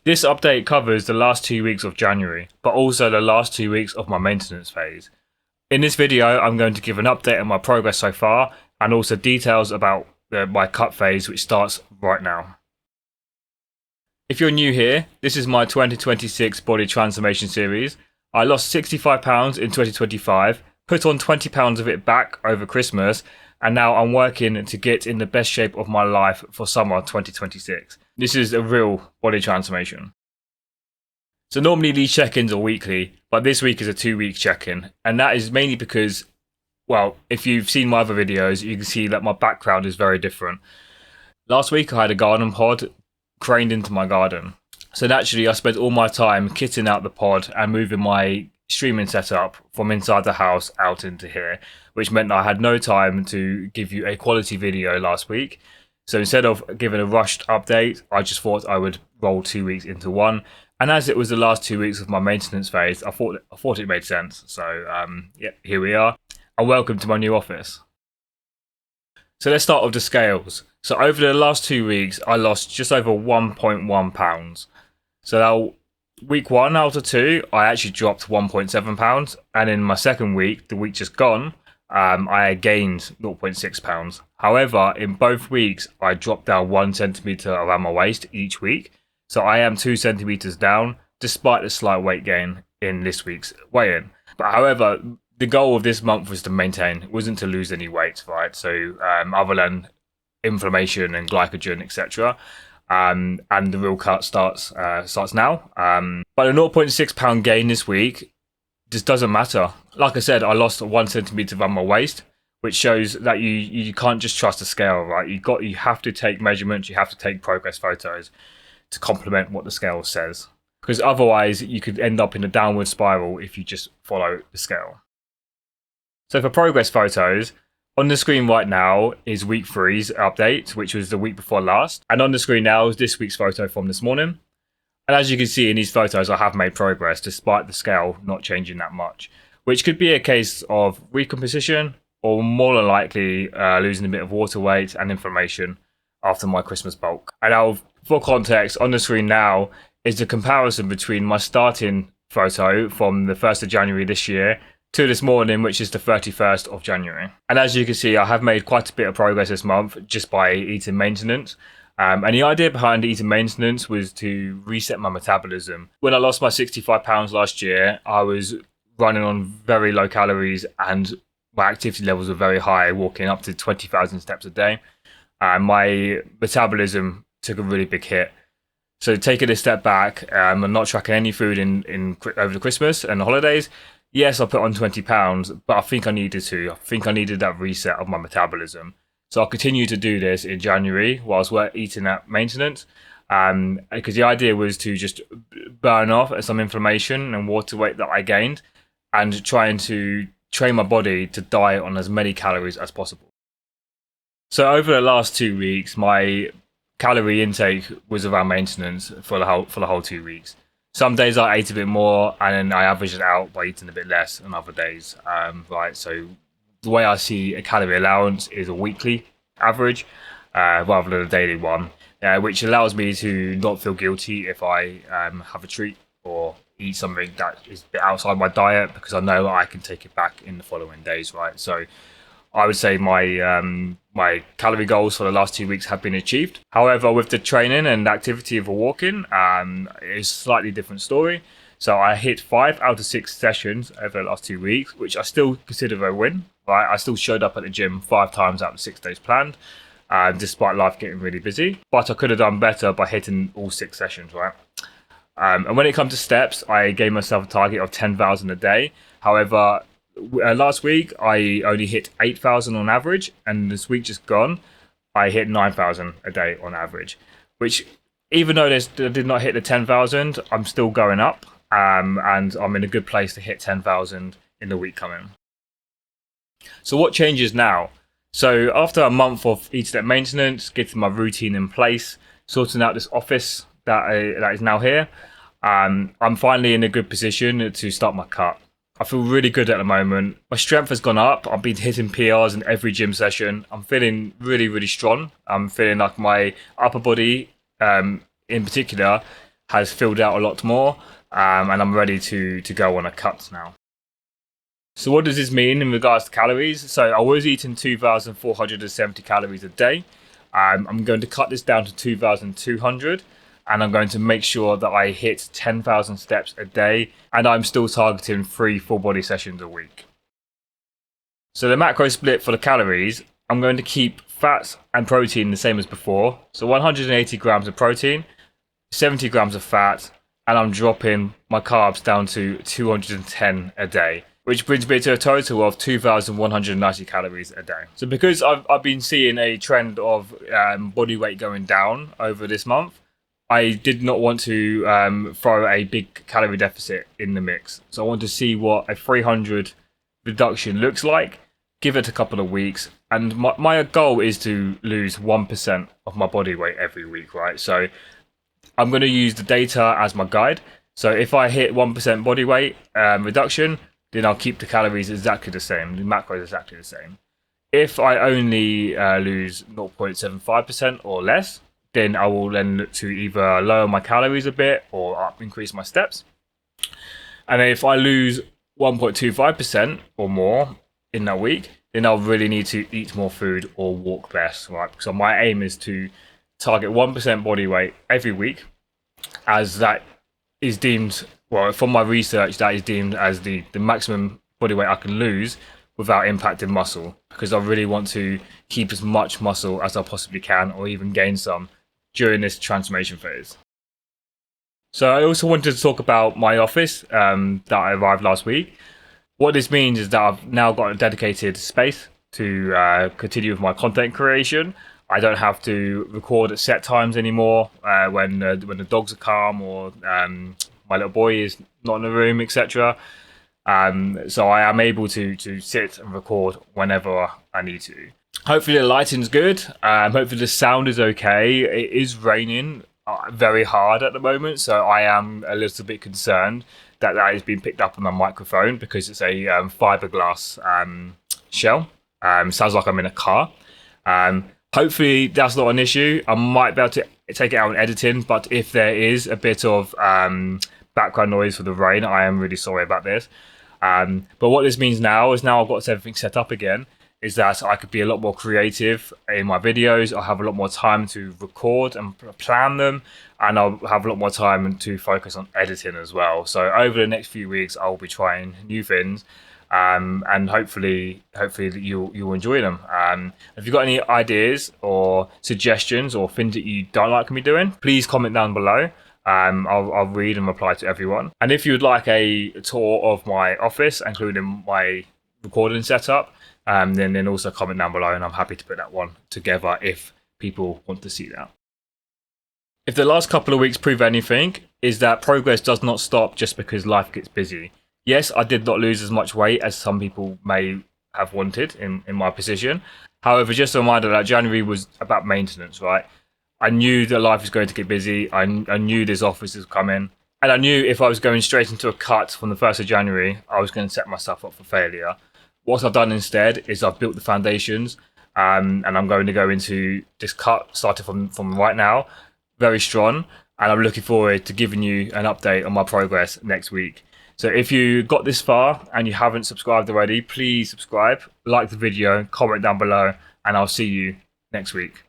This update covers the last 2 weeks of January, but also the last 2 weeks of my maintenance phase. In this video, I'm going to give an update on my progress so far, and also details about my cut phase, which starts right now. If you're new here, this is my 2026 body transformation series. I lost 65 pounds in 2025, put on 20 pounds of it back over Christmas, and now I'm working to get in the best shape of my life for summer 2026. This is a real body transformation. So normally these check-ins are weekly, but this week is a 2-week check-in, and that is mainly because, well, if you've seen my other videos, you can see that my background is very different. Last week I had a garden pod craned into my garden. So naturally I spent all my time kitting out the pod and moving my streaming setup from inside the house out into here, which meant I had no time to give you a quality video last week. So instead of giving a rushed update, I just thought I would roll 2 weeks into one. And as it was the last 2 weeks of my maintenance phase, I thought it made sense. So yeah, here we are. And welcome to my new office. So let's start with the scales. So over the last 2 weeks, I lost just over 1.1 pounds. So now, week 1 out of 2, I actually dropped 1.7 pounds. And in my second week, the week just gone, I gained 0.6 pounds. However, in both weeks, I dropped down 1 centimetre around my waist each week. So I am 2 centimetres down, despite the slight weight gain in this week's weigh-in. But however, the goal of this month was to maintain, it wasn't to lose any weight, right? So other than inflammation and glycogen, etc. And the real cut starts now. But a 0.6 pound gain this week just doesn't matter. Like I said, I lost 1 centimetre around my waist, which shows that you can't just trust the scale, right? You have to take measurements, you have to take progress photos to complement what the scale says, because otherwise you could end up in a downward spiral if you just follow the scale. So for progress photos, on the screen right now is week 3's update, which was the week before last, and on the screen now is this week's photo from this morning. And as you can see in these photos, I have made progress despite the scale not changing that much, which could be a case of recomposition or more than likely losing a bit of water weight and inflammation after my Christmas bulk. And now, for context, on the screen now is the comparison between my starting photo from the 1st of January this year to this morning, which is the 31st of January. And as you can see, I have made quite a bit of progress this month just by eating maintenance. And the idea behind eating maintenance was to reset my metabolism. When I lost my 65 pounds last year, I was running on very low calories and my activity levels were very high, walking up to 20,000 steps a day. My metabolism took a really big hit. So taking a step back and not tracking any food in over the Christmas and the holidays, yes, I put on 20 pounds, but I think I needed to. I think I needed that reset of my metabolism. So I'll continue to do this in January whilst we're eating at maintenance. Because the idea was to just burn off some inflammation and water weight that I gained and trying to train my body to diet on as many calories as possible. So over the last 2 weeks, my calorie intake was around maintenance for the whole 2 weeks. Some days I ate a bit more and then I averaged it out by eating a bit less on other days. Right, so the way I see a calorie allowance is a weekly average rather than a daily one, which allows me to not feel guilty if I have a treat or eat something that is a bit outside my diet, because I know I can take it back in the following days, right? So I would say my calorie goals for the last 2 weeks have been achieved. However, with the training and activity of walking, it's a slightly different story. So I hit 5 out of 6 sessions over the last 2 weeks, which I still consider a win. Right, I still showed up at the gym 5 times out of 6 days planned, despite life getting really busy. But I could have done better by hitting all 6 sessions, right? And when it comes to steps, I gave myself a target of 10,000 a day. However, last week I only hit 8,000 on average, and this week just gone, I hit 9,000 a day on average. Which, even though I did not hit the 10,000, I'm still going up, and I'm in a good place to hit 10,000 in the week coming. So what changes now? So after a month of eating at maintenance, getting my routine in place, sorting out this office that is now here, I'm finally in a good position to start my cut. I feel really good at the moment. My strength has gone up. I've been hitting PRs in every gym session. I'm feeling really, really strong. I'm feeling like my upper body, in particular, has filled out a lot more, and I'm ready to go on a cut now. So what does this mean in regards to calories? So I was eating 2,470 calories a day. I'm going to cut this down to 2,200, and I'm going to make sure that I hit 10,000 steps a day, and I'm still targeting 3 full body sessions a week. So the macro split for the calories, I'm going to keep fats and protein the same as before. So 180 grams of protein, 70 grams of fat, and I'm dropping my carbs down to 210 a day, which brings me to a total of 2,190 calories a day. So because I've been seeing a trend of body weight going down over this month, I did not want to throw a big calorie deficit in the mix. So I want to see what a 300 reduction looks like, give it a couple of weeks, and my goal is to lose 1% of my body weight every week, right? So I'm going to use the data as my guide. So if I hit 1% body weight reduction, then I'll keep the calories exactly the same, the macros exactly the same. If I only lose 0.75% or less, then I will then look to either lower my calories a bit or increase my steps. And then if I lose 1.25% or more in that week, then I'll really need to eat more food or walk less, right? So my aim is to target 1% body weight every week, as that is deemed, well, from my research, that is deemed as the maximum body weight I can lose without impacting muscle, because I really want to keep as much muscle as I possibly can, or even gain some during this transformation phase. So I also wanted to talk about my office that I arrived last week. What this means is that I've now got a dedicated space to continue with my content creation. I don't have to record at set times anymore when the dogs are calm or my little boy is not in the room, etc. So I am able to sit and record whenever I need to. Hopefully the lighting's good. Hopefully the sound is okay. It is raining very hard at the moment, so I am a little bit concerned that is being picked up on the microphone, because it's a fiberglass shell. Sounds like I'm in a car. Hopefully that's not an issue. I might be able to take it out in editing, but if there is a bit of background noise for the rain, I am really sorry about this. But what this means now is I've got everything set up again, is that I could be a lot more creative in my videos. I'll have a lot more time to record and plan them, and I'll have a lot more time to focus on editing as well. So over the next few weeks, I'll be trying new things, and hopefully you'll enjoy them. If you've got any ideas or suggestions or things that you don't like me doing, please comment down below. I'll read and reply to everyone. And if you would like a tour of my office, including my recording setup, then also comment down below, and I'm happy to put that one together if people want to see that. If the last couple of weeks prove anything, is that progress does not stop just because life gets busy. Yes, I did not lose as much weight as some people may have wanted in my position. However, just a reminder that January was about maintenance, right? I knew that life was going to get busy. I knew this office was coming. And I knew if I was going straight into a cut from the 1st of January, I was going to set myself up for failure. What I've done instead is I've built the foundations, and I'm going to go into this cut, starting from right now, very strong. And I'm looking forward to giving you an update on my progress next week. So if you got this far and you haven't subscribed already, please subscribe, like the video, comment down below, and I'll see you next week.